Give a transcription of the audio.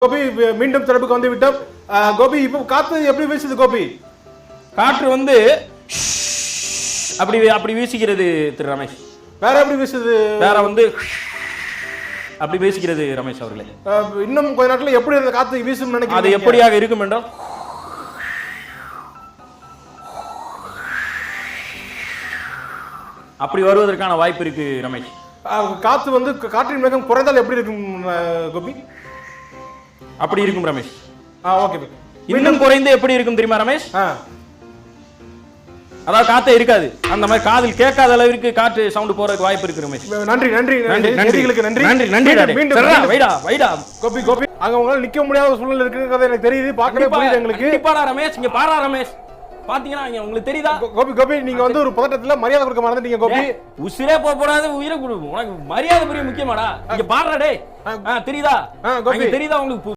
கோபி மீண்டும் தலைப்புக்கு வந்து விட்டோம். கோபி இப்போ காத்து எப்படி வீசுது கோபி? காற்று வந்து அப்படி அப்படி வீசுகிறது திரு ரமேஷ். வேற எப்படி வீசுது? வேற வந்து அப்படி வீசுகிறது ரமேஷ் அவர்களே. இன்னும் கொஞ்ச நாட்கள் எப்படி அந்த காத்து வீசும் நினைக்கிறீங்க? அது எப்படியாக இருக்கும் என்றால் அப்படி வருவதற்கான வாய்ப்பு இருக்கு ரமேஷ். காத்து வந்து காற்றின் வேகம் குறைந்தால் எப்படி இருக்கும் கோபி? அப்படி இருக்கும் ரமேஷ். ஓகே. இன்னும் குறைந்து எப்படி இருக்கும் தெரியுமா ரமேஷ்? அதாவது காத்தே இருக்காது, அந்த மாதிரி காதில் கேட்காத அளவிற்கு காற்று சவுண்ட் போறதுக்கு வாய்ப்பு இருக்கு ரமேஷ். நன்றி நன்றி நன்றி நன்றிகளுக்கு நன்றி நன்றி நன்றி. வைடா வைடா கோபி கோபி அங்க உங்களால நிக்க முடியாத சூழ்நிலை இருக்குங்கிறது எனக்கு தெரியுது, பார்க்கவே புரியுது எங்களுக்கு. கண்டிப்பாடா ரமேஷ், இங்க பாரா ரமேஷ், பாத்தீங்கன்னா இங்க உங்களுக்கு தெரியுதா? கோபி கோபி நீங்க வந்து ஒரு பதட்டத்துல மரியாதை கொடுக்க மறந்துட்டீங்க கோபி. உசிரே போக போடாது, உயிரை கொடு. உனக்கு மரியாதை பெரிய முக்கியமாடா. இங்க பாடுறா டேய். தெரியுதா? தெரியுதா உங்களுக்கு?